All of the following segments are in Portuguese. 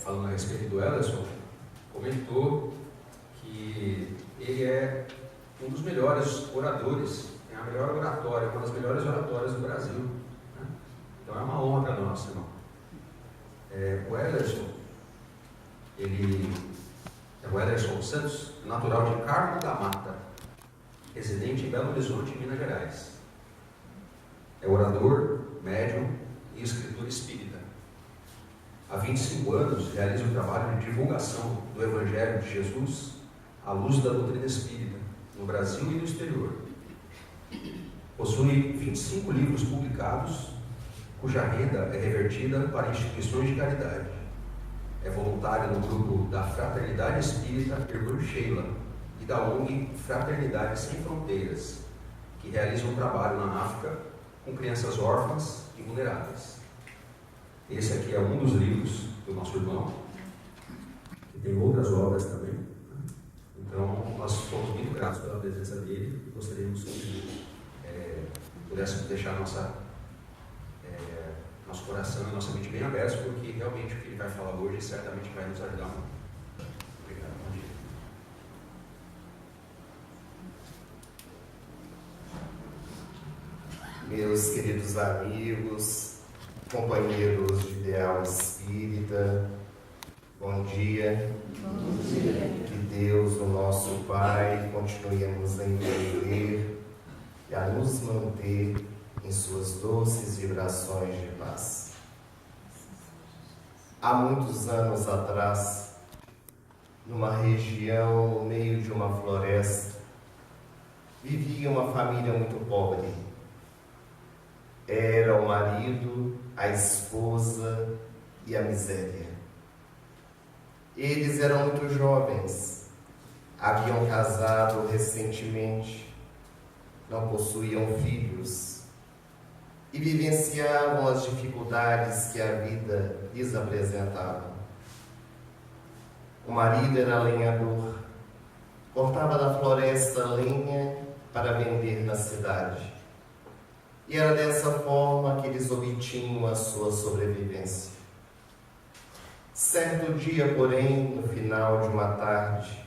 falando a respeito do Ellerson, comentou que ele é um dos melhores oradores, tem a melhor oratória, uma das melhores oratórias do Brasil, né? Então é uma honra para nós, irmão. O Ellerson, ele é o Ellerson Santos, natural de Carmo da Mata, residente em Belo Horizonte, Minas Gerais. É orador, médium e escritor espírita. Há 25 anos realiza um trabalho de divulgação do Evangelho de Jesus à luz da doutrina espírita, no Brasil e no exterior. Possui 25 livros publicados, cuja renda é revertida para instituições de caridade. É voluntário no grupo da Fraternidade Espírita Irmã Sheila e da ONG Fraternidade Sem Fronteiras, que realiza um trabalho na África com crianças órfãs e vulneráveis. Esse aqui é um dos livros do nosso irmão, que tem outras obras também. Então, nós fomos muito gratos pela presença dele e gostaríamos que pudéssemos deixar nosso coração e nossa mente bem abertos, porque realmente o que ele vai falar hoje certamente vai nos ajudar muito. Obrigado. Bom dia. Meus queridos amigos, companheiros de ideal espírita, bom dia. Bom dia. Que Deus, o nosso Pai, continue a nos envolver e a nos manter em suas doces vibrações de paz. Há muitos anos atrás, numa região no meio de uma floresta, vivia uma família muito pobre. Era o marido, a esposa e a miséria. Eles eram muito jovens, haviam casado recentemente, não possuíam filhos e vivenciavam as dificuldades que a vida lhes apresentava. O marido era lenhador, cortava da floresta lenha para vender na cidade. E era dessa forma que eles obtinham a sua sobrevivência. Certo dia, porém, no final de uma tarde,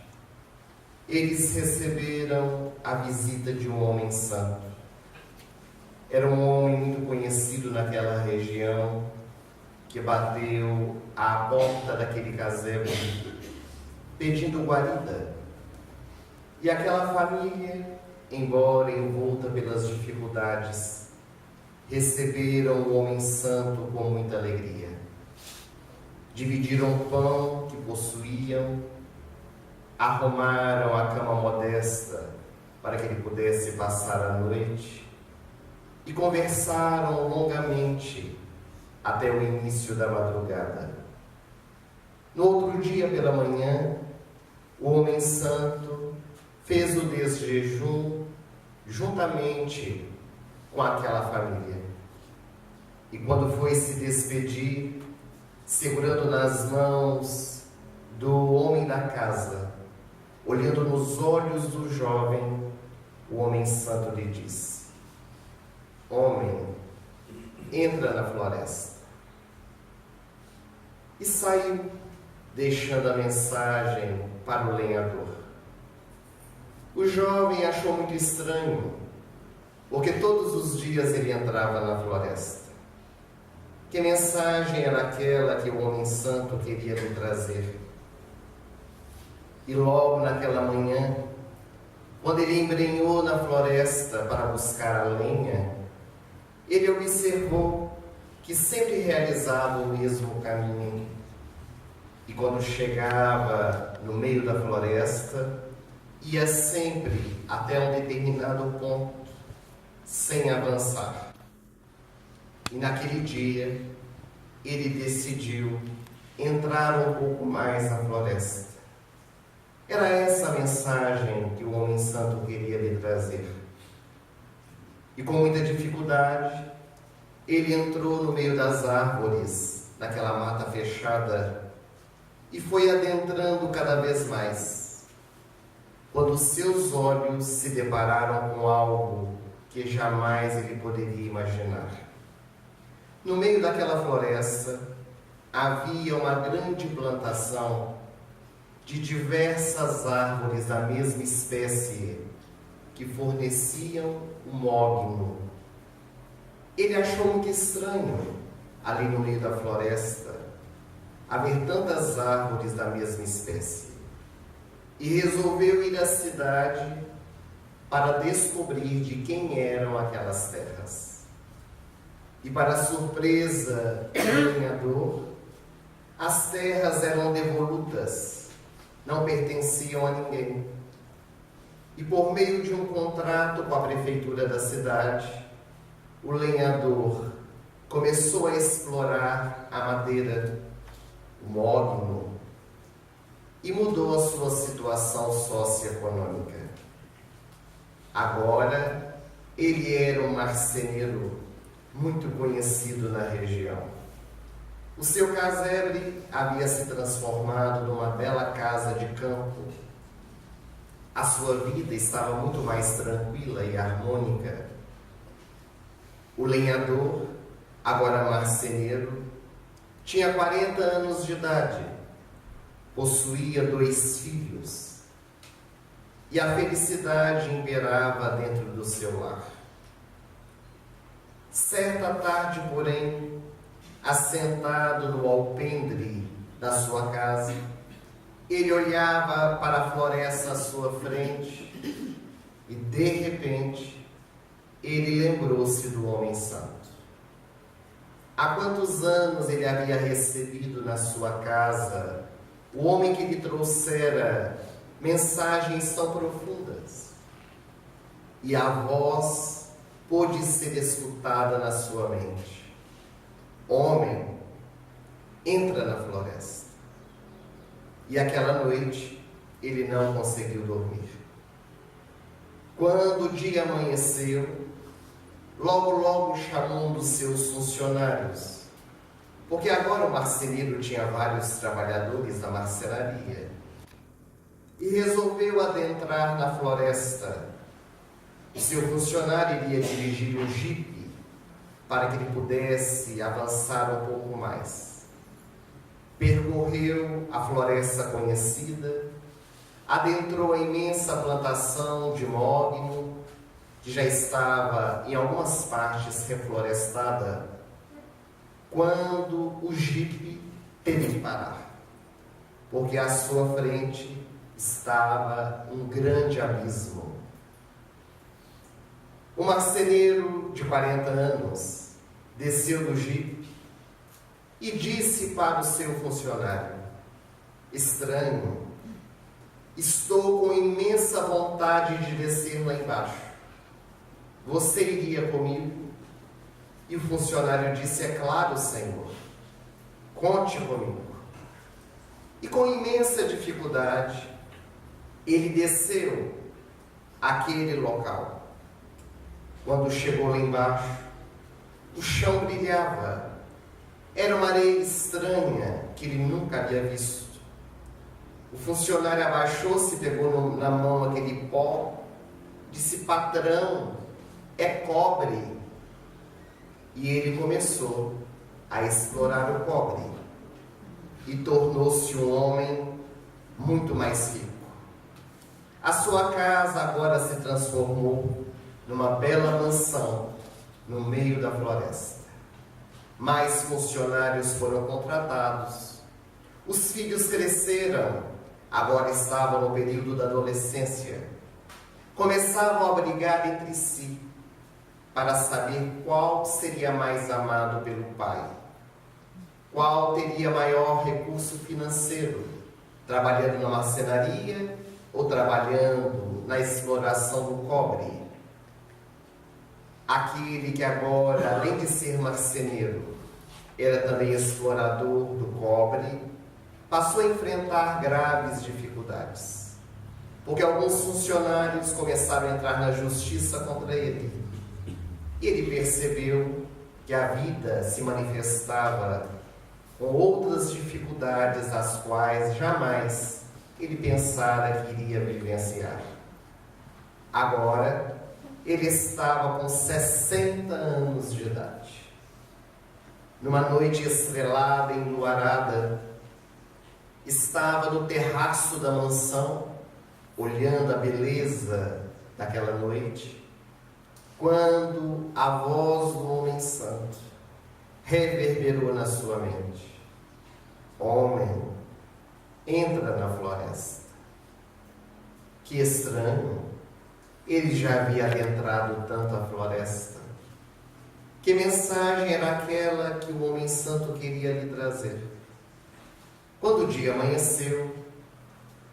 eles receberam a visita de um homem santo. Era um homem muito conhecido naquela região, que bateu à porta daquele casebre, pedindo guarida. E aquela família, embora envolta pelas dificuldades, receberam o homem santo com muita alegria. Dividiram o pão que possuíam, arrumaram a cama modesta para que ele pudesse passar a noite e conversaram longamente até o início da madrugada. No outro dia pela manhã, o homem santo fez o desjejum juntamente com aquela família. E quando foi se despedir, segurando nas mãos do homem da casa, olhando nos olhos do jovem, o homem santo lhe disse: homem, entra na floresta. E saiu, deixando a mensagem para o lenhador. O jovem achou muito estranho, porque todos os dias ele entrava na floresta. Que mensagem era aquela que o homem santo queria lhe trazer? E logo naquela manhã, quando ele embrenhou na floresta para buscar a lenha, ele observou que sempre realizava o mesmo caminho. E quando chegava no meio da floresta, ia sempre até um determinado ponto, sem avançar. E naquele dia, ele decidiu entrar um pouco mais na floresta. Era essa a mensagem que o homem santo queria lhe trazer. E com muita dificuldade, ele entrou no meio das árvores, naquela mata fechada, e foi adentrando cada vez mais, quando seus olhos se depararam com algo que jamais ele poderia imaginar. No meio daquela floresta, havia uma grande plantação de diversas árvores da mesma espécie que forneciam o mogno. Ele achou muito estranho, ali no meio da floresta, haver tantas árvores da mesma espécie, e resolveu ir à cidade para descobrir de quem eram aquelas terras. E para surpresa do lenhador, as terras eram devolutas, não pertenciam a ninguém. E por meio de um contrato com a prefeitura da cidade, o lenhador começou a explorar a madeira, o mogno, e mudou a sua situação socioeconômica. Agora, ele era um marceneiro muito conhecido na região. O seu casebre havia se transformado numa bela casa de campo. A sua vida estava muito mais tranquila e harmônica. O lenhador, agora marceneiro, tinha 40 anos de idade, possuía 2 filhos, e a felicidade imperava dentro do seu lar. Certa tarde, porém, assentado no alpendre da sua casa, ele olhava para a floresta à sua frente e, de repente, ele lembrou-se do homem santo. Há quantos anos ele havia recebido na sua casa o homem que lhe trouxera mensagens tão profundas, e a voz pôde ser escutada na sua mente: homem, entra na floresta. E aquela noite ele não conseguiu dormir. Quando o dia amanheceu, logo chamou um dos seus funcionários, porque agora o marceneiro tinha vários trabalhadores da marcenaria, e resolveu adentrar na floresta. O seu funcionário iria dirigir um jipe para que ele pudesse avançar um pouco mais. Percorreu a floresta conhecida, adentrou a imensa plantação de mogno, que já estava em algumas partes reflorestada, quando o jipe teve que parar, porque à sua frente estava um grande abismo. O marceneiro de 40 anos desceu do jipe e disse para o seu funcionário: estranho, estou com imensa vontade de descer lá embaixo. Você iria comigo? E o funcionário disse: é claro, senhor, conte comigo. E com imensa dificuldade, ele desceu àquele local. Quando chegou lá embaixo, o chão brilhava. Era uma areia estranha que ele nunca havia visto. O funcionário abaixou-se, pegou na mão aquele pó, disse: patrão, é cobre. E ele começou a explorar o cobre e tornou-se um homem muito mais rico. A sua casa agora se transformou numa bela mansão no meio da floresta. Mais funcionários foram contratados. Os filhos cresceram, agora estavam no período da adolescência. Começavam a brigar entre si para saber qual seria mais amado pelo pai, qual teria maior recurso financeiro, trabalhando na marcenaria ou trabalhando na exploração do cobre. Aquele que agora, além de ser marceneiro, era também explorador do cobre, passou a enfrentar graves dificuldades, porque alguns funcionários começaram a entrar na justiça contra ele. E ele percebeu que a vida se manifestava com outras dificuldades, as quais jamais ele pensara que iria vivenciar. Agora, ele estava com 60 anos de idade. numa noite estrelada, enluarada, estava no terraço da mansão, olhando a beleza daquela noite, quando a voz do homem santo reverberou na sua mente: homem, entra na floresta. Que estranho, ele já havia adentrado tanto a floresta. Que mensagem era aquela que o homem santo queria lhe trazer? Quando o dia amanheceu,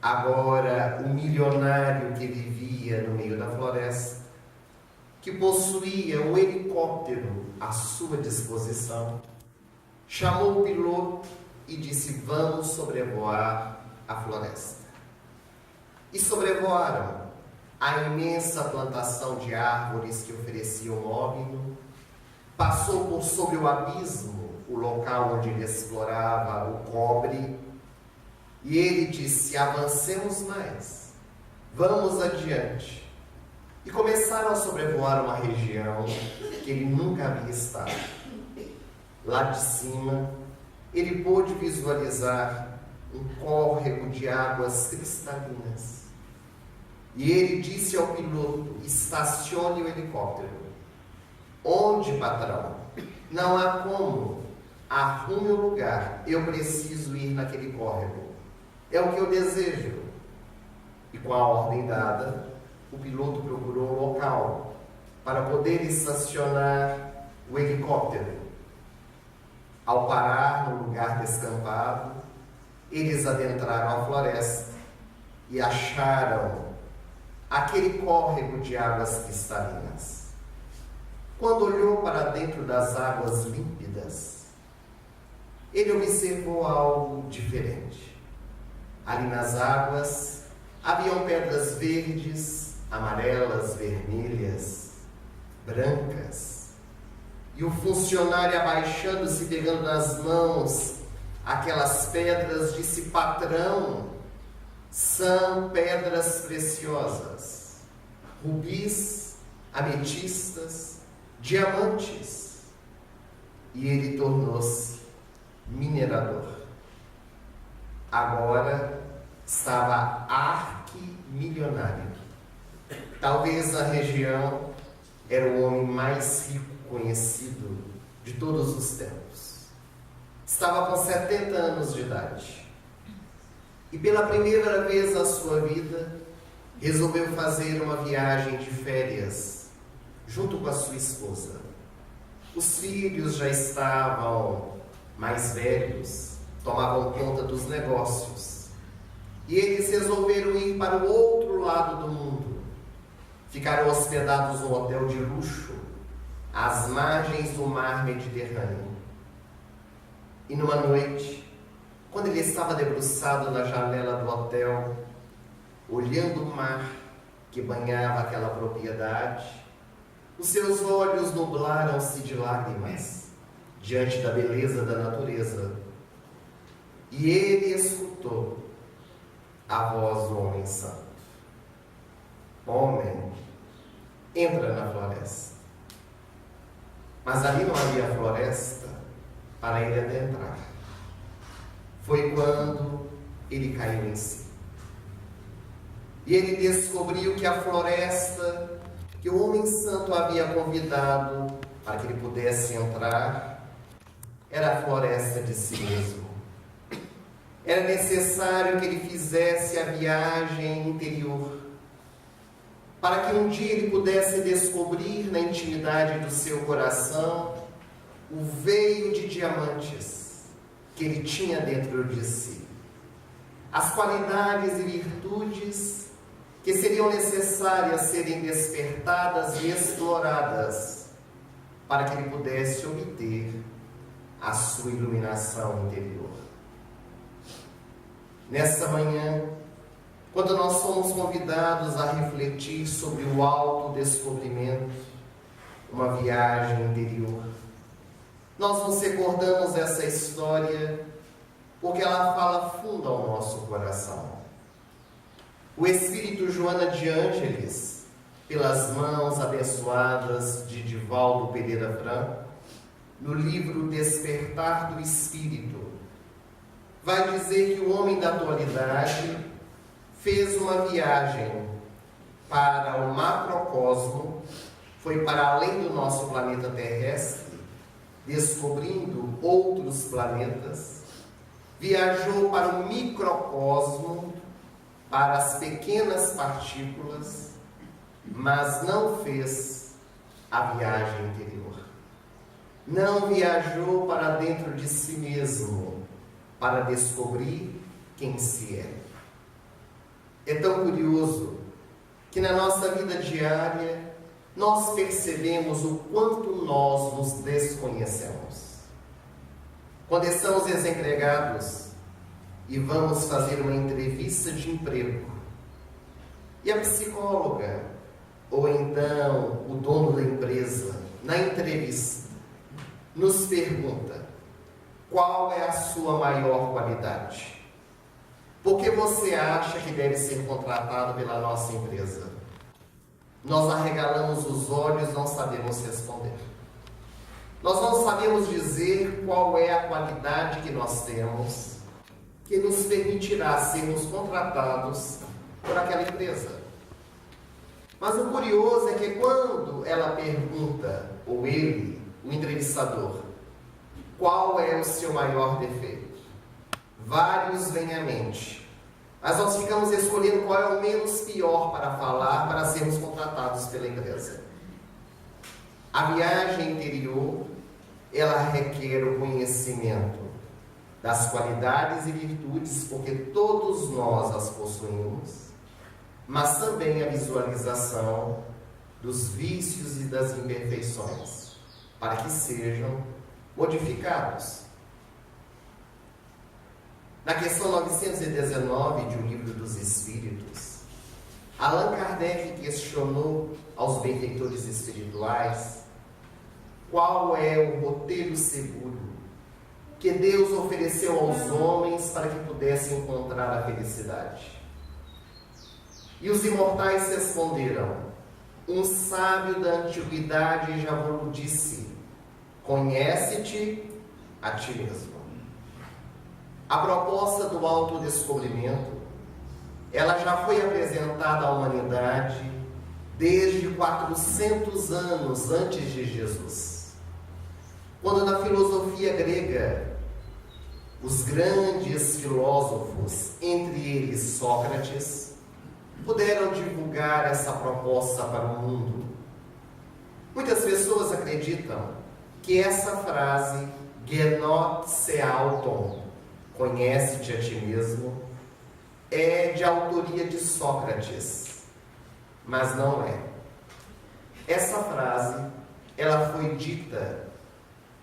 agora o milionário que vivia no meio da floresta, que possuía um helicóptero à sua disposição, chamou o piloto e disse: vamos sobrevoar a floresta. E sobrevoaram a imensa plantação de árvores que ofereciam móvel, passou por sobre o abismo, o local onde ele explorava o cobre, e ele disse: avancemos mais, vamos adiante. E começaram a sobrevoar uma região que ele nunca havia estado. Lá de cima, ele pôde visualizar um córrego de águas cristalinas. E ele disse ao piloto: estacione o helicóptero. Onde, patrão? Não há como. Arrume o lugar. Eu preciso ir naquele córrego. É o que eu desejo. E com a ordem dada, o piloto procurou um local para poder estacionar o helicóptero. Ao parar no lugar descampado, eles adentraram a floresta e acharam aquele córrego de águas cristalinas. Quando olhou para dentro das águas límpidas, ele observou algo diferente. Ali nas águas haviam pedras verdes, amarelas, vermelhas, brancas. E o funcionário, abaixando-se, pegando nas mãos aquelas pedras, disse: patrão, são pedras preciosas, rubis, ametistas, diamantes. E ele tornou-se minerador. Agora estava arquimilionário. Talvez na região era o homem mais rico conhecido de todos os tempos. Estava com 70 anos de idade. E pela primeira vez na sua vida, resolveu fazer uma viagem de férias junto com a sua esposa. Os filhos já estavam mais velhos, tomavam conta dos negócios. E eles resolveram ir para o outro lado do mundo. Ficaram hospedados num hotel de luxo, às margens do mar Mediterrâneo. E numa noite, quando ele estava debruçado na janela do hotel, olhando o mar que banhava aquela propriedade, os seus olhos nublaram-se de lágrimas diante da beleza da natureza. E ele escutou a voz do homem santo: homem, entra na floresta. Mas ali não havia floresta para ele adentrar. Foi quando ele caiu em si. E ele descobriu que a floresta que o homem santo havia convidado para que ele pudesse entrar era a floresta de si mesmo. Era necessário que ele fizesse a viagem interior, para que um dia ele pudesse descobrir na intimidade do seu coração o veio de diamantes que ele tinha dentro de si, as qualidades e virtudes que seriam necessárias serem despertadas e exploradas para que ele pudesse obter a sua iluminação interior. Nesta manhã, quando nós somos convidados a refletir sobre o autodescobrimento, uma viagem interior, nós nos recordamos dessa história porque ela fala fundo ao nosso coração. O espírito Joana de Ângeles, pelas mãos abençoadas de Divaldo Pereira Franco, no livro Despertar do Espírito, vai dizer que o homem da atualidade fez uma viagem para o macrocosmo, foi para além do nosso planeta terrestre, descobrindo outros planetas, viajou para o microcosmo, para as pequenas partículas, mas não fez a viagem interior. Não viajou para dentro de si mesmo, para descobrir quem se é. É tão curioso que na nossa vida diária nós percebemos o quanto nós nos desconhecemos. Quando estamos desempregados e vamos fazer uma entrevista de emprego, e a psicóloga, ou então o dono da empresa, na entrevista, nos pergunta: qual é a sua maior qualidade? Por que você acha que deve ser contratado pela nossa empresa? Nós arregalamos os olhos e não sabemos responder. Nós não sabemos dizer qual é a qualidade que nós temos que nos permitirá sermos contratados por aquela empresa. Mas o curioso é que quando ela pergunta, ou ele, o entrevistador, qual é o seu maior defeito? Vários vêm à mente, mas nós ficamos escolhendo qual é o menos pior para falar, para sermos contratados pela empresa. A viagem interior, ela requer o conhecimento das qualidades e virtudes, porque todos nós as possuímos, mas também a visualização dos vícios e das imperfeições, para que sejam modificados. Na questão 919 de O Livro dos Espíritos, Allan Kardec questionou aos benfeitores espirituais qual é o roteiro seguro que Deus ofereceu aos homens para que pudessem encontrar a felicidade. E os imortais responderam: um sábio da antiguidade já vos disse, conhece-te a ti mesmo. A proposta do autodescobrimento, ela já foi apresentada à humanidade desde 400 anos antes de Jesus. Quando na filosofia grega, os grandes filósofos, entre eles Sócrates, puderam divulgar essa proposta para o mundo. Muitas pessoas acreditam que essa frase, Genot se auton, conhece-te a ti mesmo, é de autoria de Sócrates, mas não é. Essa frase, ela foi dita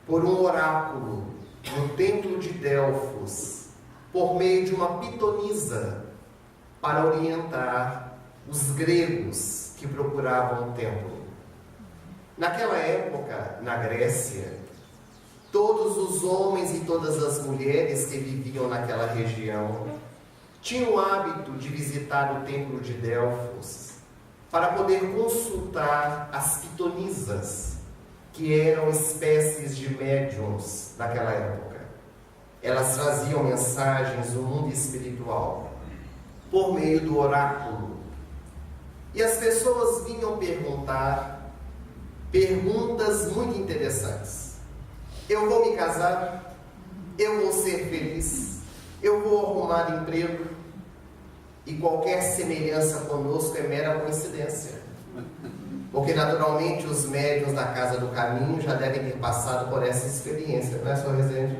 por um oráculo no templo de Delfos, por meio de uma pitonisa, para orientar os gregos que procuravam o templo. Naquela época, na Grécia, todos os homens e todas as mulheres que viviam naquela região tinham o hábito de visitar o templo de Delfos para poder consultar as pitonisas, que eram espécies de médiuns daquela época. Elas traziam mensagens do mundo espiritual por meio do oráculo. E as pessoas vinham perguntar perguntas muito interessantes. Eu vou me casar? Eu vou ser feliz? Eu vou arrumar emprego? E qualquer semelhança conosco é mera coincidência. Porque naturalmente os médiuns da Casa do Caminho já devem ter passado por essa experiência, não é, Sr. Rezende?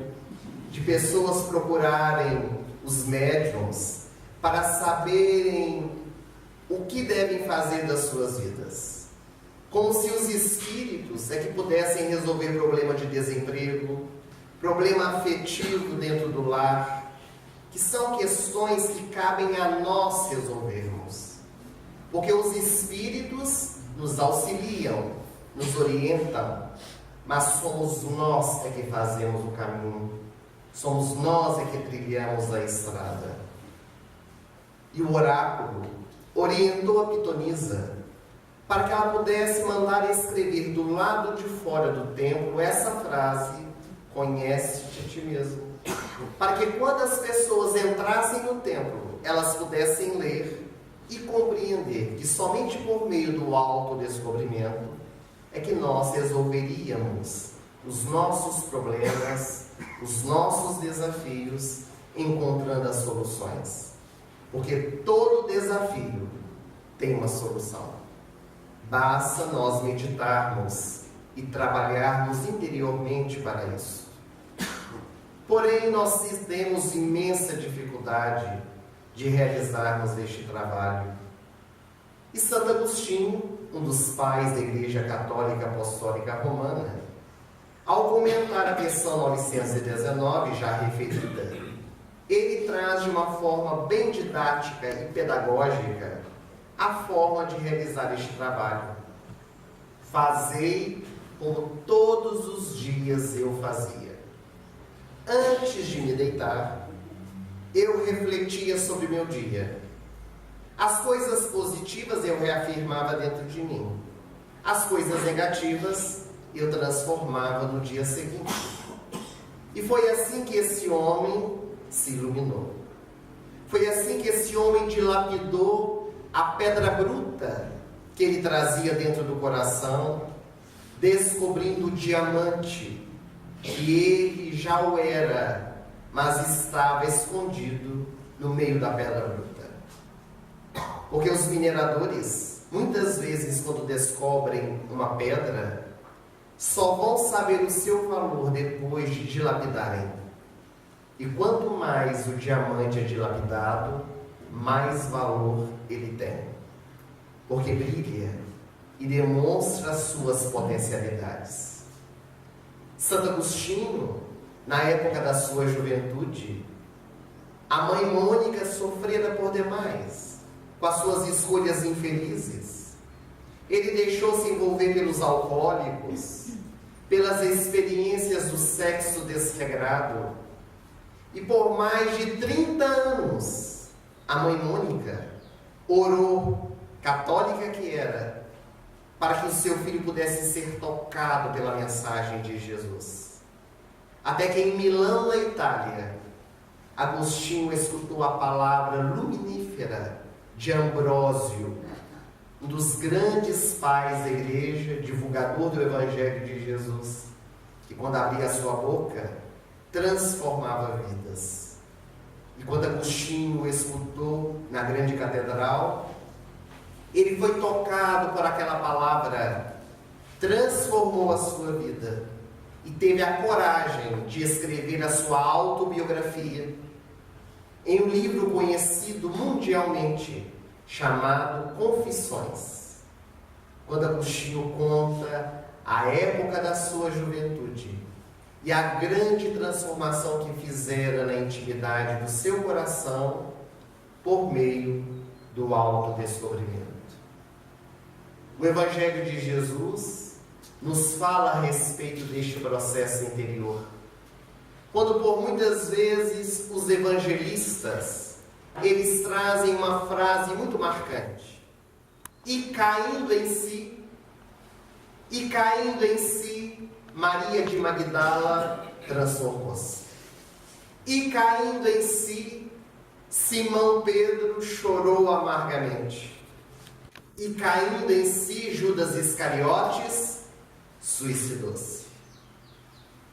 De pessoas procurarem os médiuns para saberem o que devem fazer das suas vidas. Como se os espíritos é que pudessem resolver problema de desemprego, problema afetivo dentro do lar, que são questões que cabem a nós resolvermos. Porque os espíritos nos auxiliam, nos orientam, mas somos nós que fazemos o caminho, somos nós que trilhamos a estrada. E o oráculo orientou a pitonisa para que ela pudesse mandar escrever do lado de fora do templo essa frase: conhece-te a ti mesmo. Para que quando as pessoas entrassem no templo, elas pudessem ler e compreender que somente por meio do autodescobrimento é que nós resolveríamos os nossos problemas, os nossos desafios, encontrando as soluções. Porque todo desafio tem uma solução. Basta nós meditarmos e trabalharmos interiormente para isso. Porém, nós temos imensa dificuldade de realizarmos este trabalho. E Santo Agostinho, um dos pais da Igreja Católica Apostólica Romana, ao comentar a questão 919, já referida, ele traz de uma forma bem didática e pedagógica a forma de realizar este trabalho. Fazei como todos os dias eu fazia. Antes de me deitar, eu refletia sobre meu dia. As coisas positivas eu reafirmava dentro de mim. As coisas negativas eu transformava no dia seguinte. E foi assim que esse homem se iluminou. Foi assim que esse homem dilapidou a pedra bruta que ele trazia dentro do coração, descobrindo o diamante que ele já o era, mas estava escondido no meio da pedra bruta. Porque os mineradores, muitas vezes, quando descobrem uma pedra, só vão saber o seu valor depois de dilapidarem. E quanto mais o diamante é dilapidado, mais valor ele tem. Porque brilha e demonstra as suas potencialidades. Santo Agostinho, na época da sua juventude, a mãe Mônica sofrera por demais, com as suas escolhas infelizes. Ele deixou-se envolver pelos alcoólicos, pelas experiências do sexo desregrado. E por mais de 30 anos, a mãe Mônica orou, católica que era, para que o seu filho pudesse ser tocado pela mensagem de Jesus. Até que em Milão, na Itália, Agostinho escutou a palavra luminífera de Ambrósio, um dos grandes pais da igreja, divulgador do Evangelho de Jesus, que quando abria a sua boca, transformava vidas. E quando Agostinho o escutou na grande catedral, ele foi tocado por aquela palavra, transformou a sua vida e teve a coragem de escrever a sua autobiografia em um livro conhecido mundialmente chamado Confissões. Quando Agostinho conta a época da sua juventude e a grande transformação que fizera na intimidade do seu coração por meio do autodescobrimento. O Evangelho de Jesus nos fala a respeito deste processo interior. Quando por muitas vezes os evangelistas, eles trazem uma frase muito marcante. E caindo em si, Maria de Magdala transformou-se. E caindo em si, Simão Pedro chorou amargamente. E caindo em si, Judas Iscariotes suicidou-se.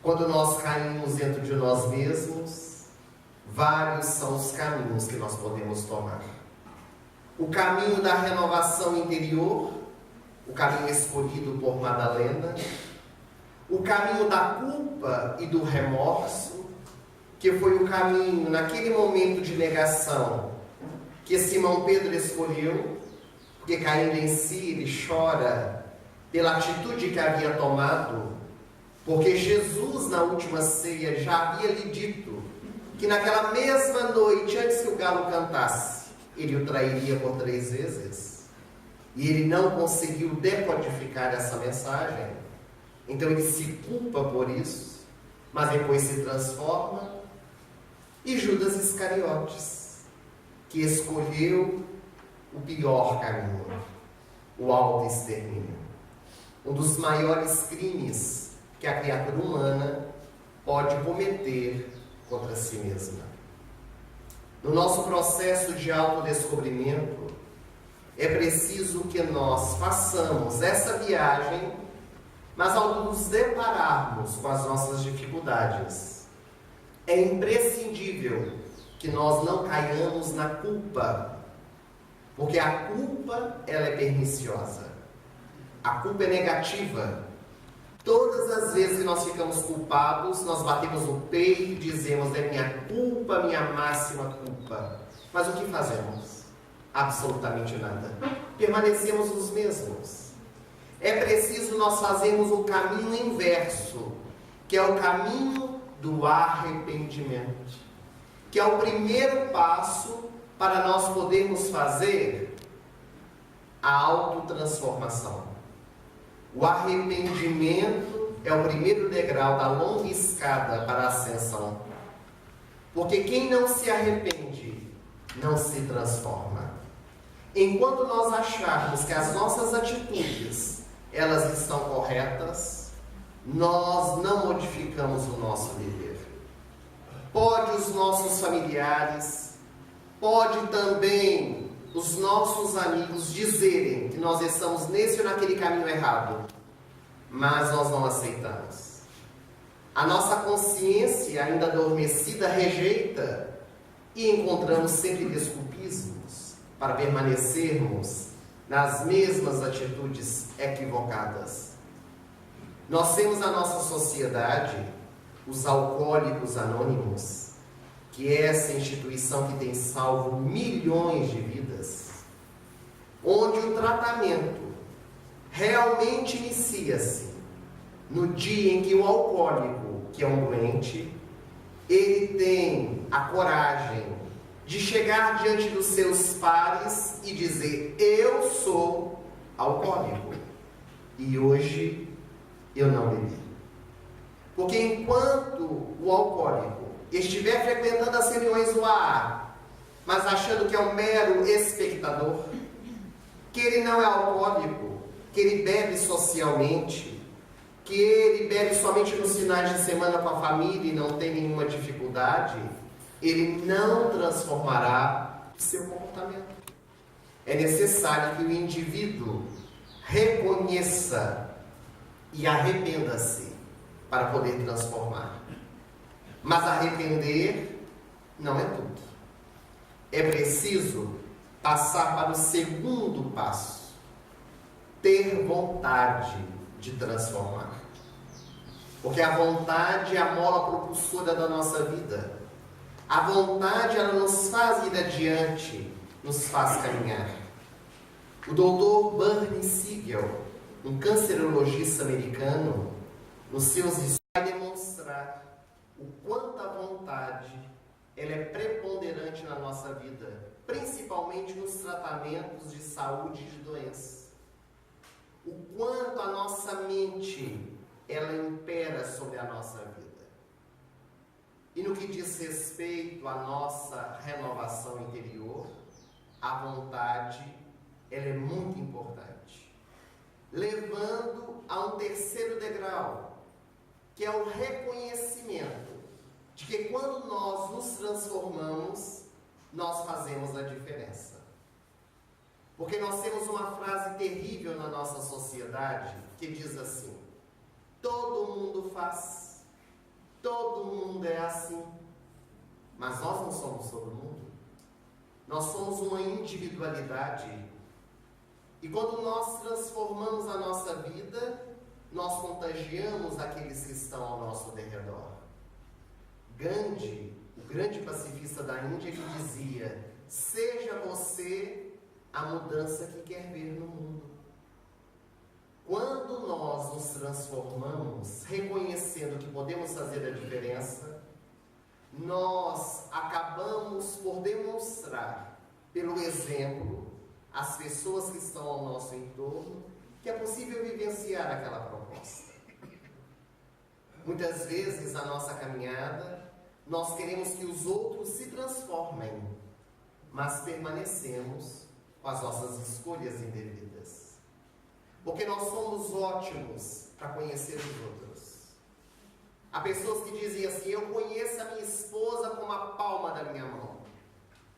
Quando nós caímos dentro de nós mesmos, vários são os caminhos que nós podemos tomar. O caminho da renovação interior, o caminho escolhido por Madalena, o caminho da culpa e do remorso, que foi o caminho, naquele momento de negação, que Simão Pedro escolheu, porque caindo em si, ele chora pela atitude que havia tomado, porque Jesus, na última ceia, já havia lhe dito que naquela mesma noite, antes que o galo cantasse, ele o trairia por 3 vezes. E ele não conseguiu decodificar essa mensagem. Então ele se culpa por isso, mas depois se transforma. E Judas Iscariotes, que escolheu o pior caminho. o autoextermínio. Um dos maiores crimes que a criatura humana pode cometer contra si mesma. No nosso processo de autodescobrimento, é preciso que nós façamos essa viagem, mas ao nos depararmos com as nossas dificuldades, é imprescindível que nós não caiamos na culpa, porque a culpa, ela é perniciosa. A culpa é negativa. Todas as vezes que nós ficamos culpados, nós batemos no peito e dizemos: é minha culpa, minha máxima culpa. Mas o que fazemos? Absolutamente nada. Permanecemos os mesmos. É preciso nós fazermos o caminho inverso, que é o caminho do arrependimento, que é o primeiro passo para nós podermos fazer a autotransformação. O arrependimento é o primeiro degrau da longa escada para a ascensão. Porque quem não se arrepende, não se transforma. Enquanto nós acharmos que as nossas atitudes, elas estão corretas, nós não modificamos o nosso viver. Pode os nossos familiares, pode também os nossos amigos dizerem que nós estamos nesse ou naquele caminho errado, mas nós não aceitamos. A nossa consciência, ainda adormecida, rejeita e encontramos sempre desculpismos para permanecermos nas mesmas atitudes equivocadas. Nós temos na nossa sociedade os alcoólicos anônimos, que é essa instituição que tem salvo milhões de vidas, onde o tratamento realmente inicia-se no dia em que o alcoólico, que é um doente, ele tem a coragem de chegar diante dos seus pares e dizer: eu sou alcoólico e hoje eu não bebi. Porque enquanto o alcoólico estiver frequentando as reuniões do AA, mas achando que é um mero espectador, que ele não é alcoólico, que ele bebe socialmente, que ele bebe somente nos finais de semana com a família e não tem nenhuma dificuldade, ele não transformará o seu comportamento. É necessário que o indivíduo reconheça e arrependa-se para poder transformar. Mas arrepender não é tudo. É preciso passar para o segundo passo: ter vontade de transformar. Porque a vontade é a mola propulsora da nossa vida. A vontade, ela nos faz ir adiante, nos faz caminhar. O Dr. Bernie Siegel, um cancerologista americano, nos seus estudos vai demonstrar o quanto a vontade ela é preponderante na nossa vida, principalmente nos tratamentos de saúde e de doença. O quanto a nossa mente ela impera sobre a nossa vida. E no que diz respeito à nossa renovação interior, a vontade ela é muito importante, levando a um terceiro degrau, que é o reconhecimento de que quando nós nos transformamos, nós fazemos a diferença. Porque nós temos uma frase terrível na nossa sociedade que diz assim: todo mundo faz, todo mundo é assim. Mas nós não somos todo mundo. Nós somos uma individualidade. E quando nós transformamos a nossa vida, nós contagiamos aqueles que estão ao nosso derredor. Gandhi, o grande pacifista da Índia, que dizia: seja você a mudança que quer ver no mundo. Quando nós nos transformamos, reconhecendo que podemos fazer a diferença, nós acabamos por demonstrar, pelo exemplo, às pessoas que estão ao nosso entorno, que é possível vivenciar aquela proposta. Muitas vezes, na nossa caminhada, nós queremos que os outros se transformem, mas permanecemos com as nossas escolhas indevidas. Porque nós somos ótimos para conhecer os outros. Há pessoas que dizem assim: eu conheço a minha esposa como a palma da minha mão.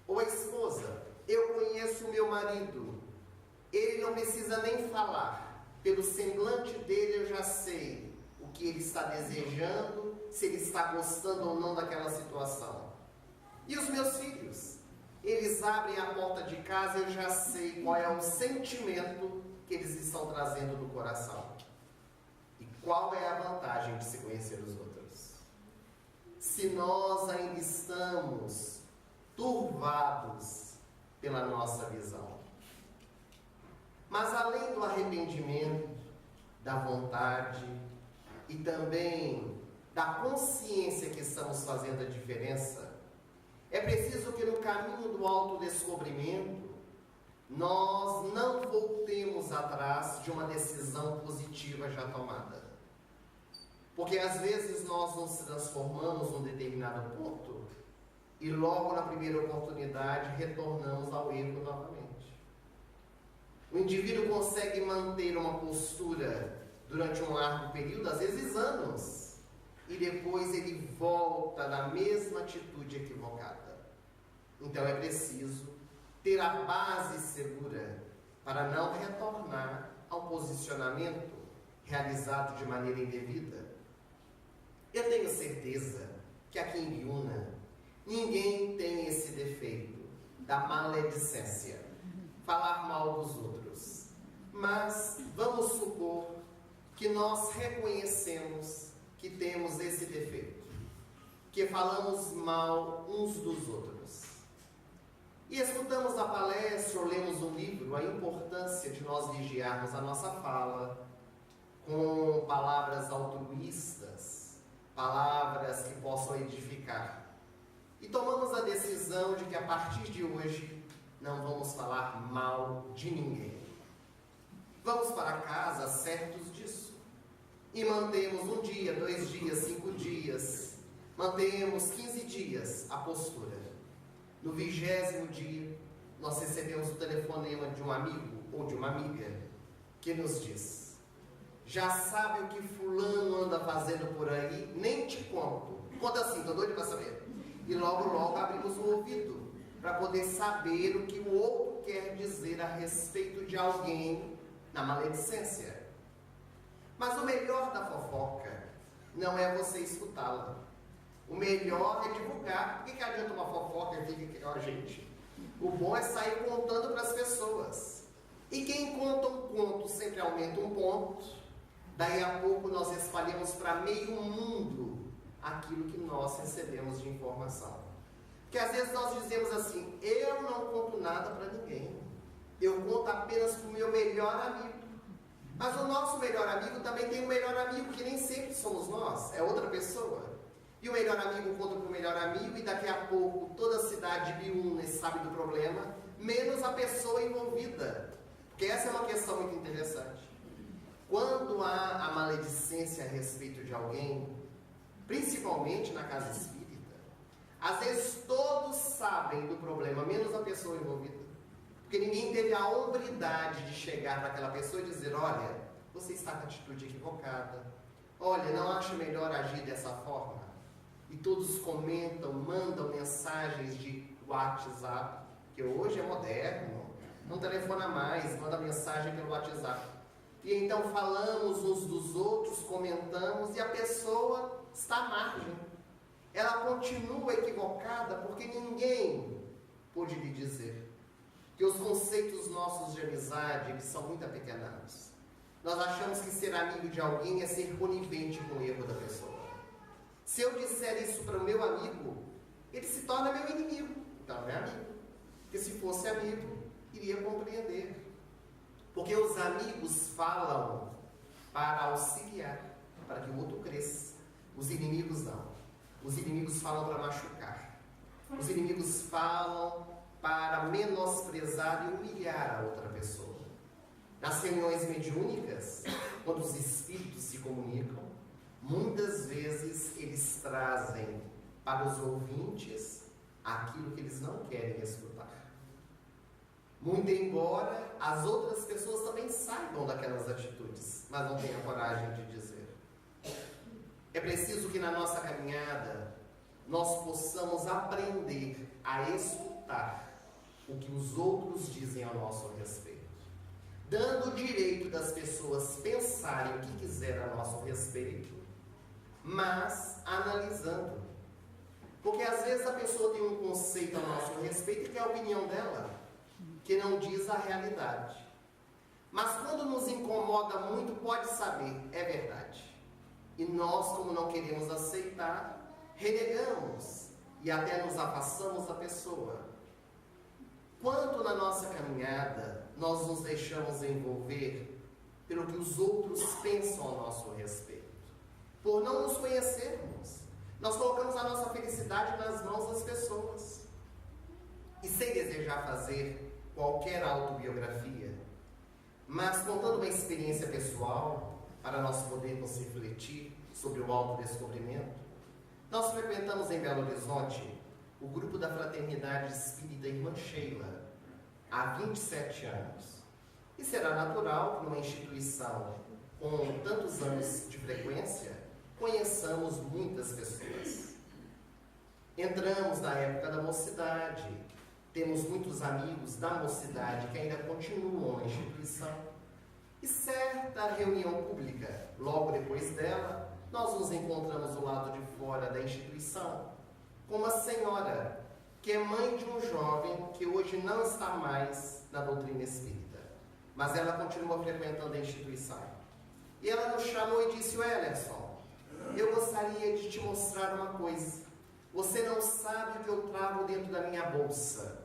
Ou a esposa: eu conheço o meu marido. Ele não precisa nem falar. Pelo semblante dele eu já sei o que ele está desejando, se ele está gostando ou não daquela situação. E os meus filhos? Eles abrem a porta de casa e eu já sei qual é o sentimento que eles estão trazendo do coração. E qual é a vantagem de se conhecer os outros? Se nós ainda estamos turvados pela nossa visão. Mas além do arrependimento, da vontade e também da consciência que estamos fazendo a diferença, é preciso que no caminho do autodescobrimento nós não voltemos atrás de uma decisão positiva já tomada. Porque às vezes nós nos transformamos num determinado ponto e logo na primeira oportunidade retornamos ao erro novamente. O indivíduo consegue manter uma postura durante um largo período, às vezes anos, e depois ele volta na mesma atitude equivocada. Então é preciso ter a base segura para não retornar ao posicionamento realizado de maneira indevida. Eu tenho certeza que aqui em Biúna ninguém tem esse defeito da maledicência, falar mal dos outros. Mas vamos supor que nós reconhecemos que temos esse defeito, que falamos mal uns dos outros. E escutamos a palestra ou lemos um livro, a importância de nós vigiarmos a nossa fala com palavras altruístas, palavras que possam edificar. E tomamos a decisão de que a partir de hoje não vamos falar mal de ninguém. Vamos para casa certos disso. E mantemos 1 dia, 2 dias, 5 dias, mantemos 15 dias a postura. No 20º dia, nós recebemos o telefonema de um amigo ou de uma amiga que nos diz: já sabe o que fulano anda fazendo por aí? Nem te conto. Conta assim, estou doido para saber. E logo abrimos o ouvido para poder saber o que o outro quer dizer a respeito de alguém na maledicência. Mas o melhor da fofoca não é você escutá-la. O melhor é divulgar. Por que adianta uma fofoca que fica com a gente? O bom é sair contando para as pessoas. E quem conta um conto sempre aumenta um ponto. Daí a pouco nós espalhamos para meio mundo aquilo que nós recebemos de informação. Porque às vezes nós dizemos assim: eu não conto nada para ninguém. Eu conto apenas para o meu melhor amigo. Mas o nosso melhor amigo também tem um melhor amigo, que nem sempre somos nós, é outra pessoa. E o melhor amigo conta para o melhor amigo, e daqui a pouco toda a cidade de Biúna sabe do problema, menos a pessoa envolvida. Porque essa é uma questão muito interessante. Quando há a maledicência a respeito de alguém, principalmente na casa espírita, às vezes todos sabem do problema, menos a pessoa envolvida. Porque ninguém teve a hombridade de chegar para aquela pessoa e dizer: olha, você está com a atitude equivocada, olha, não acho melhor agir dessa forma. E todos comentam, mandam mensagens de WhatsApp, que hoje é moderno, não telefona mais, manda mensagem pelo WhatsApp. E então falamos uns dos outros, comentamos, e a pessoa está à margem. Ela continua equivocada porque ninguém pôde lhe dizer. Que os conceitos nossos de amizade, que são muito apequenados, nós achamos que ser amigo de alguém é ser conivente com o erro da pessoa. Se eu disser isso para o meu amigo, ele se torna meu inimigo. Então não é amigo. Porque se fosse amigo, iria compreender. Porque os amigos falam para auxiliar, para que o outro cresça. Os inimigos não. Os inimigos falam para machucar. Os inimigos falam para menosprezar e humilhar a outra pessoa. Nas reuniões mediúnicas, quando os espíritos se comunicam, muitas vezes eles trazem para os ouvintes aquilo que eles não querem escutar. Muito embora as outras pessoas também saibam daquelas atitudes, mas não tenham coragem de dizer. É preciso que na nossa caminhada nós possamos aprender a escutar o que os outros dizem ao nosso respeito, dando o direito das pessoas pensarem o que quiser a nosso respeito, mas analisando. Porque às vezes a pessoa tem um conceito a nosso respeito que é a opinião dela, que não diz a realidade. Mas quando nos incomoda muito, pode saber, é verdade. E nós, como não queremos aceitar, renegamos e até nos afastamos da pessoa. Quanto na nossa caminhada nós nos deixamos envolver pelo que os outros pensam a nosso respeito, por não nos conhecermos, nós colocamos a nossa felicidade nas mãos das pessoas. E sem desejar fazer qualquer autobiografia, mas contando uma experiência pessoal, para nós podermos refletir sobre o autodescobrimento, nós frequentamos em Belo Horizonte o grupo da Fraternidade Espírita Irmã Sheila há 27 anos. E será natural que numa instituição com tantos anos de frequência, conheçamos muitas pessoas. Entramos na época da mocidade, temos muitos amigos da mocidade que ainda continuam na instituição. E certa reunião pública, logo depois dela, nós nos encontramos do lado de fora da instituição com uma senhora que é mãe de um jovem que hoje não está mais na doutrina espírita, mas ela continua frequentando a instituição. E ela nos chamou e disse: Wellerson, eu gostaria de te mostrar uma coisa. Você não sabe o que eu trago dentro da minha bolsa.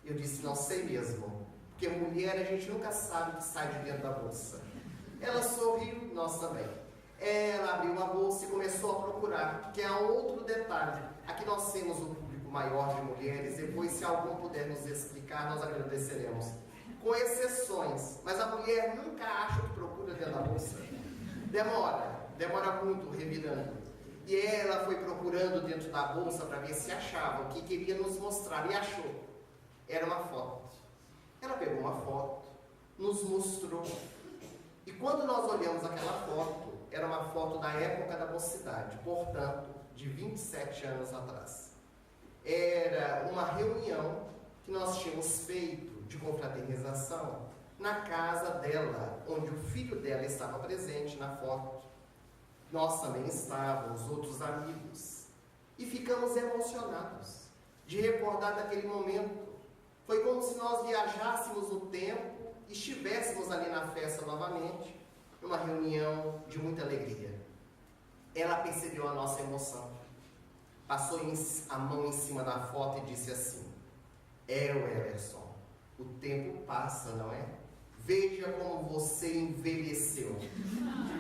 Eu disse: não sei mesmo, porque mulher a gente nunca sabe o que sai de dentro da bolsa. Ela sorriu, nós também. Ela abriu a bolsa e começou a procurar, que é outro detalhe. Aqui nós temos um público maior de mulheres, depois se algum puder nos explicar, nós agradeceremos. Com exceções, mas a mulher nunca acha o que procura dentro da bolsa. Demora muito revirando. E ela foi procurando dentro da bolsa para ver se achava o que queria nos mostrar, e achou. Era uma foto. Ela pegou uma foto, nos mostrou. E quando nós olhamos aquela foto, era uma foto da época da mocidade, portanto, de 27 anos atrás. Era uma reunião que nós tínhamos feito de confraternização na casa dela, onde o filho dela estava presente na foto. Nós também estávamos, outros amigos. E ficamos emocionados de recordar daquele momento. Foi como se nós viajássemos no tempo e estivéssemos ali na festa novamente, numa reunião de muita alegria. Ela percebeu a nossa emoção, passou a mão em cima da foto e disse assim: Wellerson, o tempo passa, não é? Veja como você envelheceu.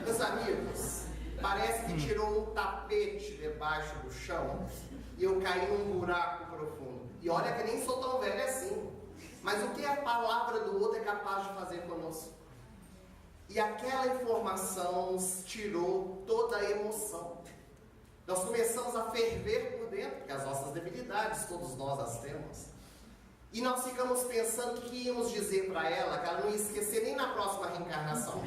Meus amigos, parece que tirou um tapete debaixo do chão e eu caí num buraco profundo. E olha que nem sou tão velho assim, mas o que a palavra do outro é capaz de fazer conosco? E aquela informação nos tirou toda a emoção. Nós começamos a ferver por dentro, porque as nossas debilidades, todos nós as temos. E nós ficamos pensando o que íamos dizer para ela, que ela não ia esquecer nem na próxima reencarnação.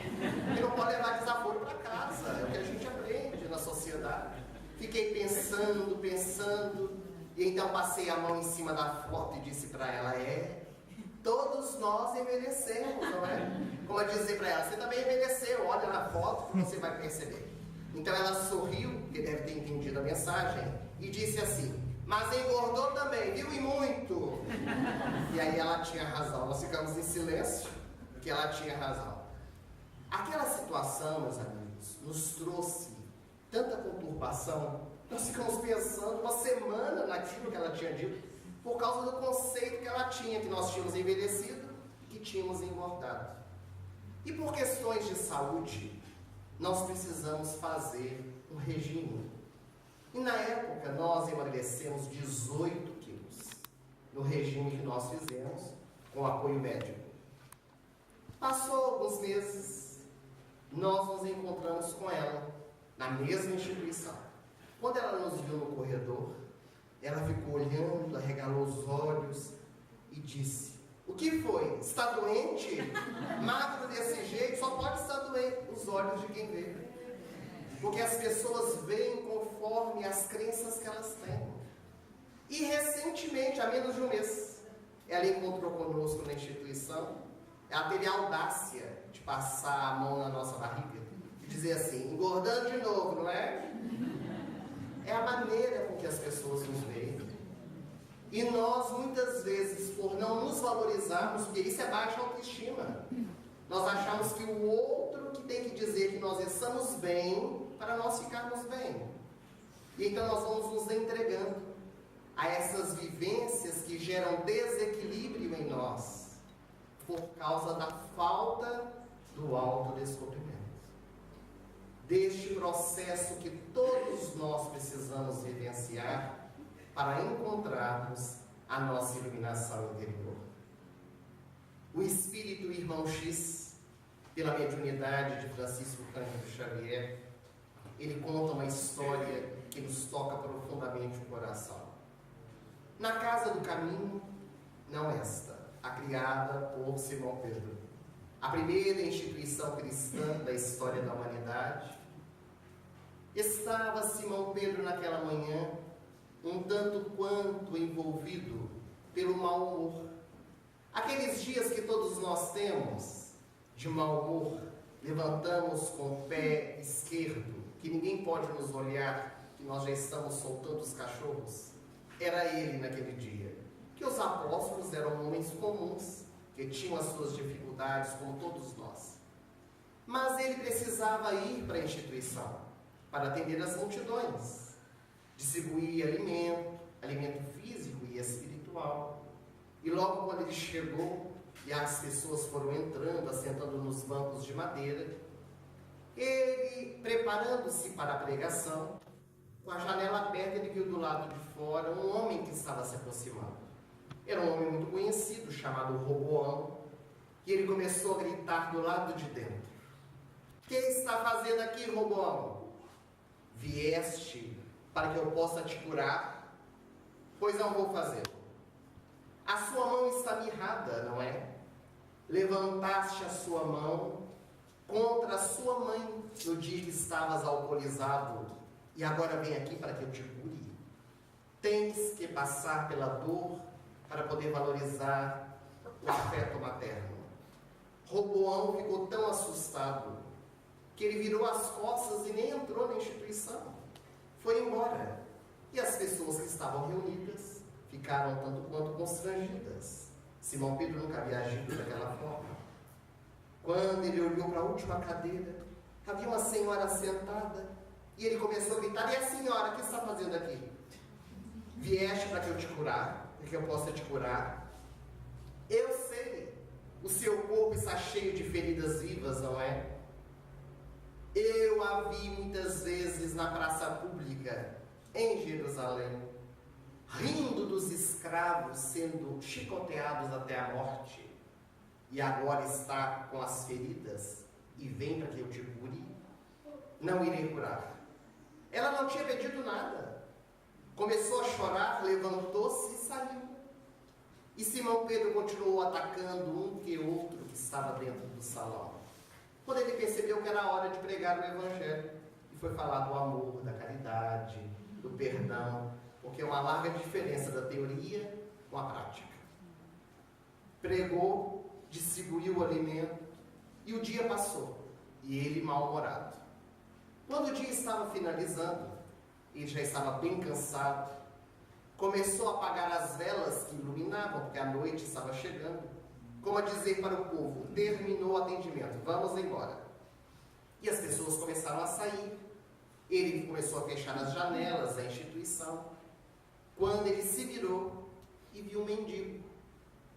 Porque não pode levar desaforo para casa, é o que a gente aprende na sociedade. Fiquei pensando, e então passei a mão em cima da foto e disse para ela: todos nós envelhecemos, não é? Como eu dizer para ela: você também envelheceu, olha na foto que você vai perceber. Então ela sorriu, que deve ter entendido a mensagem, e disse assim: mas engordou também, viu? E muito. E aí ela tinha razão. Nós ficamos em silêncio, porque ela tinha razão. Aquela situação, meus amigos, nos trouxe tanta conturbação. Nós ficamos pensando uma semana naquilo que ela tinha dito, por causa do conceito que ela tinha, que nós tínhamos envelhecido e que tínhamos engordado. E por questões de saúde, nós precisamos fazer um regime. E na época nós emagrecemos 18 quilos, no regime que nós fizemos, com apoio médico. Passou alguns meses, nós nos encontramos com ela, na mesma instituição. Quando ela nos viu no corredor, ela ficou olhando, arregalou os olhos e disse: O que foi? Está doente? Magro desse jeito? Só pode estar doente. Os olhos de quem vê. Porque as pessoas veem conforme as crenças que elas têm. E recentemente, há menos de um mês, ela encontrou conosco na instituição. Ela teve a audácia de passar a mão na nossa barriga e dizer assim: engordando de novo, não é? É a maneira com que as pessoas nos veem. E nós, muitas vezes, por não nos valorizarmos, porque isso é baixa autoestima, nós achamos que o outro que tem que dizer que nós estamos bem para nós ficarmos bem. E então nós vamos nos entregando a essas vivências que geram desequilíbrio em nós, por causa da falta do autodescobrimento. Deste processo que todos nós precisamos vivenciar para encontrarmos a nossa iluminação interior. O Espírito Irmão X, pela mediunidade de Francisco Cândido Xavier, ele conta uma história que nos toca profundamente o coração. Na Casa do Caminho, não esta, a criada por Simão Pedro, a primeira instituição cristã da história da humanidade, estava Simão Pedro naquela manhã, um tanto quanto envolvido pelo mau humor. Aqueles dias que todos nós temos de mau humor, levantamos com o pé esquerdo, que ninguém pode nos olhar, que nós já estamos soltando os cachorros. Era ele naquele dia. Que os apóstolos eram homens comuns, que tinham as suas dificuldades, como todos nós. Mas ele precisava ir para a instituição, para atender as multidões, distribuir alimento físico e espiritual. E logo quando ele chegou, e as pessoas foram entrando, assentando nos bancos de madeira, ele, preparando-se para a pregação, com a janela aberta, ele viu do lado de fora um homem que estava se aproximando. Era um homem muito conhecido, chamado Roboão, e ele começou a gritar do lado de dentro: "Que está fazendo aqui, Roboão? Vieste para que eu possa te curar? Pois não vou fazer. A sua mão está mirrada, não é? Levantaste a sua mão contra a sua mãe no dia que estavas alcoolizado, e agora vem aqui para que eu te cure. Tens que passar pela dor para poder valorizar o afeto materno." Roboão ficou tão assustado que ele virou as costas e nem entrou na instituição. Foi embora. E as pessoas que estavam reunidas ficaram tanto quanto constrangidas. Simão Pedro nunca havia agido daquela forma. Quando ele olhou para a última cadeira, havia uma senhora sentada, e ele começou a gritar: "E a senhora, o que está fazendo aqui? Vieste para que eu te curar, para que eu possa te curar? Eu sei, o seu corpo está cheio de feridas vivas, não é? Eu a vi muitas vezes na praça pública, em Jerusalém, rindo dos escravos sendo chicoteados até a morte, e agora está com as feridas e vem para que eu te cure? Não irei curar." Ela não tinha pedido nada. Começou a chorar, levantou-se e saiu. E Simão Pedro continuou atacando um que outro que estava dentro do salão. Quando ele percebeu que era hora de pregar o Evangelho, e foi falar do amor, da caridade, do perdão, porque é uma larga diferença da teoria com a prática. Pregou, distribuiu o alimento, e o dia passou, e ele mal-humorado. Quando o dia estava finalizando, ele já estava bem cansado, começou a apagar as velas que iluminavam, porque a noite estava chegando, como a dizer para o povo: terminou o atendimento, vamos embora. E as pessoas começaram a sair. Ele começou a fechar as janelas da instituição, quando ele se virou e viu um mendigo,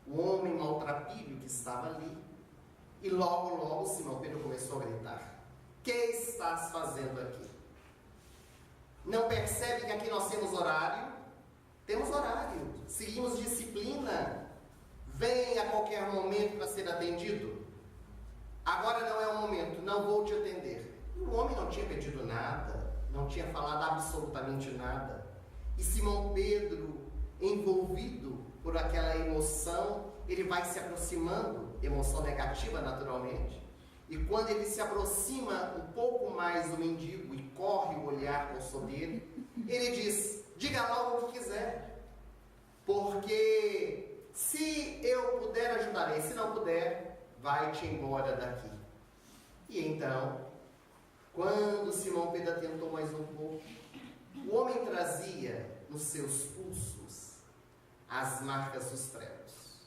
o homem maltrapilho que estava ali. E logo Simão Pedro começou a gritar: "Que estás fazendo aqui? Não percebe que aqui nós temos horário? Temos horário, seguimos disciplina. Vem a qualquer momento para ser atendido. Agora não é o momento, não vou te atender." E o homem não tinha pedido nada, não tinha falado absolutamente nada. E Simão Pedro, envolvido por aquela emoção, ele vai se aproximando, emoção negativa naturalmente, e quando ele se aproxima um pouco mais do mendigo e corre o olhar com o dele, ele diz: diga logo o que quiser, porque se eu puder ajudarei, se não puder, vai-te embora daqui. E então, quando Simão Pedro atentou mais um pouco, o homem trazia nos seus pulsos as marcas dos pregos,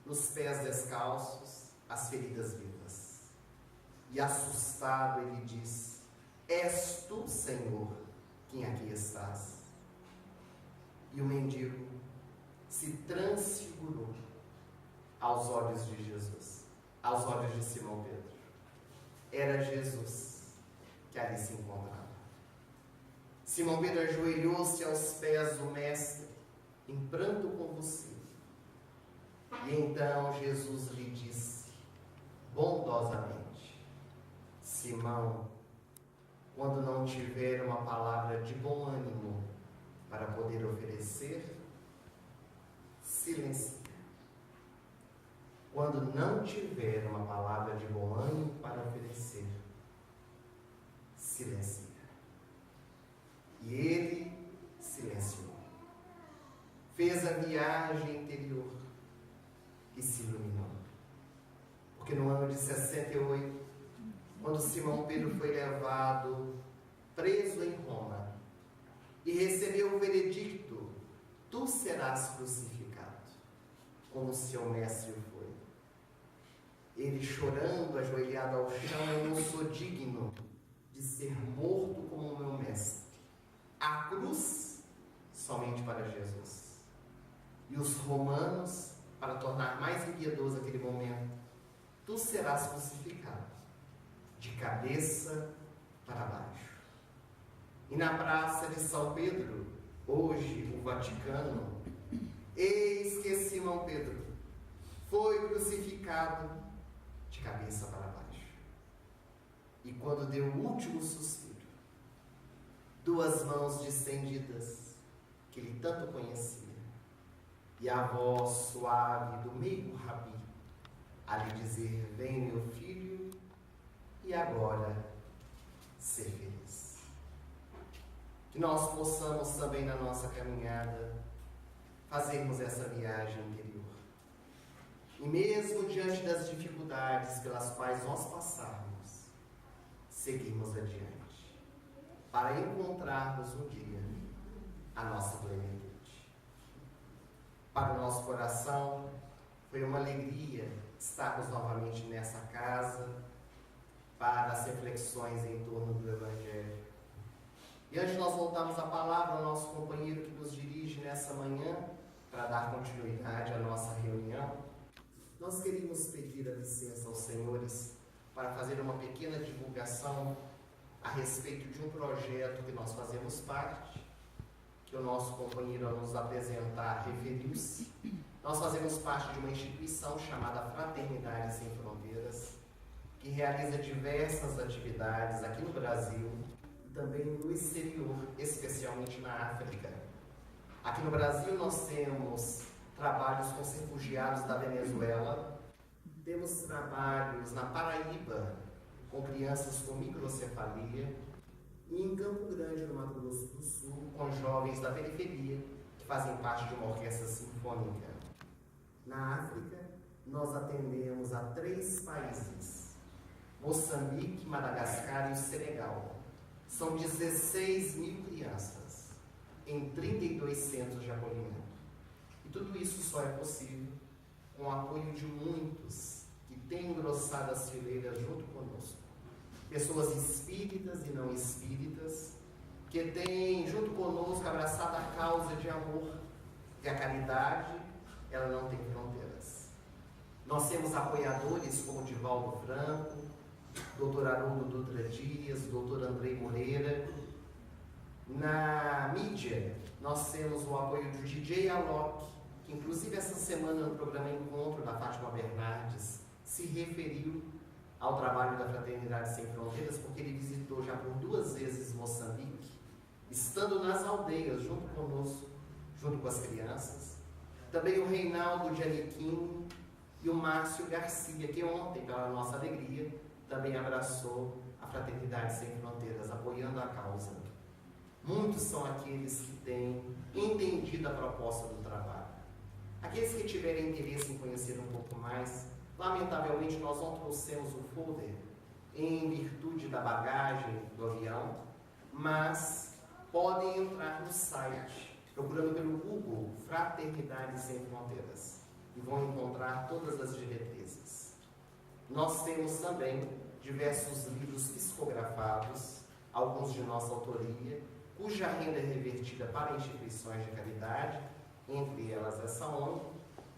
nos pés descalços as feridas vivas. E assustado ele diz: és tu, Senhor, quem aqui estás? E o mendigo se transfigurou aos olhos de Jesus, aos olhos de Simão Pedro. Era Jesus que ali se encontrava. Simão Pedro ajoelhou-se aos pés do Mestre, em pranto convulsivo. E então Jesus lhe disse, bondosamente: Simão, quando não tiver uma palavra de bom ânimo para poder oferecer, silencie. Quando não tiver uma palavra de bom ânimo para oferecer, silencia. E ele silenciou. Fez a viagem interior e se iluminou. Porque no ano de 68, quando Simão Pedro foi levado preso em Roma e recebeu o veredicto: tu serás crucificado, como seu mestre foi. Ele, chorando, ajoelhado ao chão: eu não sou digno de ser morto como o meu mestre. A cruz somente para Jesus. E os romanos, para tornar mais impiedoso aquele momento: tu serás crucificado, de cabeça para baixo. E na Praça de São Pedro, hoje o Vaticano, eis que Simão Pedro foi crucificado de cabeça para baixo. E quando deu o último suspiro, duas mãos distendidas, que ele tanto conhecia, e a voz suave do meio rabi, a lhe dizer: vem, meu filho, e agora ser feliz. Que nós possamos também na nossa caminhada fazermos essa viagem interior. E mesmo diante das dificuldades pelas quais nós passarmos, seguirmos adiante, para encontrarmos um dia a nossa plenitude. Para o nosso coração, foi uma alegria estarmos novamente nessa casa para as reflexões em torno do Evangelho. E antes de nós voltarmos a palavra ao nosso companheiro que nos dirige nessa manhã, para dar continuidade à nossa reunião, nós queríamos pedir a licença aos senhores para fazer uma pequena divulgação a respeito de um projeto que nós fazemos parte, que o nosso companheiro, ao nos apresentar, referiu-se. Nós fazemos parte de uma instituição chamada Fraternidade Sem Fronteiras, que realiza diversas atividades aqui no Brasil e também no exterior, especialmente na África. Aqui no Brasil nós temos trabalhos com os refugiados da Venezuela, temos trabalhos na Paraíba com crianças com microcefalia e em Campo Grande, no Mato Grosso do Sul, com jovens da periferia que fazem parte de uma orquestra sinfônica. Na África, nós atendemos a 3 países: Moçambique, Madagascar e o Senegal. São 16 mil crianças em 32 centros de acolhimento. E tudo isso só é possível com o apoio de muitos que têm engrossado as fileiras junto conosco. Pessoas espíritas e não espíritas, que têm junto conosco abraçado a causa de amor, e a caridade, ela não tem fronteiras. Nós temos apoiadores como Divaldo Franco, Dr. Haroldo Dutra Dias, Dr. Andrei Moreira. Na mídia, nós temos o apoio do DJ Alok, que inclusive essa semana no programa Encontro da Fátima Bernardes se referiu ao trabalho da Fraternidade Sem Fronteiras, porque ele visitou já por 2 vezes Moçambique, estando nas aldeias junto conosco, junto com as crianças. Também o Reinaldo de Aniquim e o Márcio Garcia, que ontem, pela nossa alegria, também abraçou a Fraternidade Sem Fronteiras, apoiando a causa. Muitos são aqueles que têm entendido a proposta do trabalho. Aqueles que tiverem interesse em conhecer um pouco mais, lamentavelmente nós não trouxemos o folder em virtude da bagagem do avião, mas podem entrar no site, procurando pelo Google Fraternidade Sem Fronteiras, e vão encontrar todas as diretrizes. Nós temos também diversos livros psicografados, alguns de nossa autoria, cuja renda é revertida para instituições de caridade, entre elas essa ONG.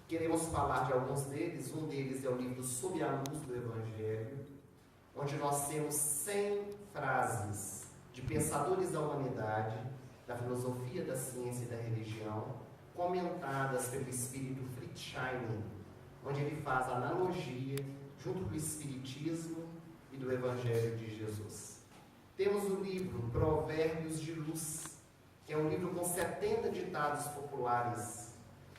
Queremos falar de alguns deles. Um deles é o livro Sob a Luz do Evangelho, onde nós temos 100 frases de pensadores da humanidade, da filosofia, da ciência e da religião, comentadas pelo espírito Fritz Scheinin, onde ele faz analogia junto do Espiritismo e do Evangelho de Jesus. Temos o livro Provérbios de Luz, que é um livro com 70 ditados populares,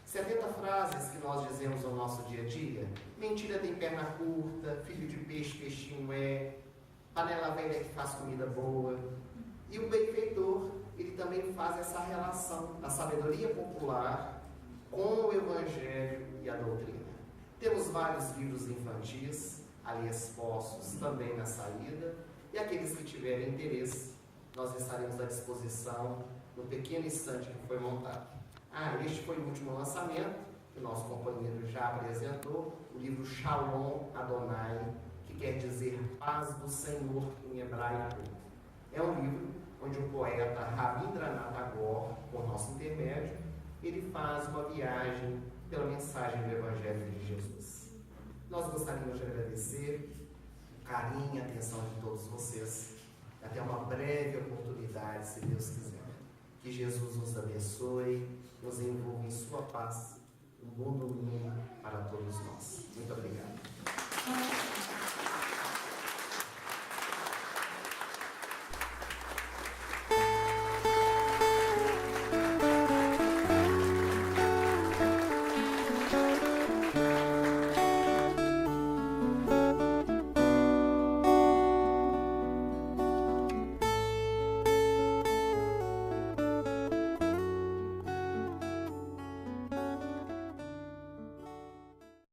70 frases que nós dizemos no nosso dia a dia. Mentira tem perna curta, filho de peixe, peixinho é, panela velha que faz comida boa. E o benfeitor, ele também faz essa relação da sabedoria popular com o Evangelho e a doutrina. Temos vários livros infantis ali expostos também na saída, e aqueles que tiverem interesse, nós estaremos à disposição no pequeno estande que foi montado. Este foi o último lançamento, que o nosso companheiro já apresentou, o livro Shalom Adonai, que quer dizer paz do Senhor em hebraico. É um livro onde o poeta Rabindranath Tagore, por nosso intermédio, ele faz uma viagem pela mensagem do Evangelho de Jesus. Nós gostaríamos de agradecer o carinho e a atenção de todos vocês. Até uma breve oportunidade, se Deus quiser. Que Jesus nos abençoe, nos envolva em sua paz. Um bom domingo para todos nós. Muito obrigado.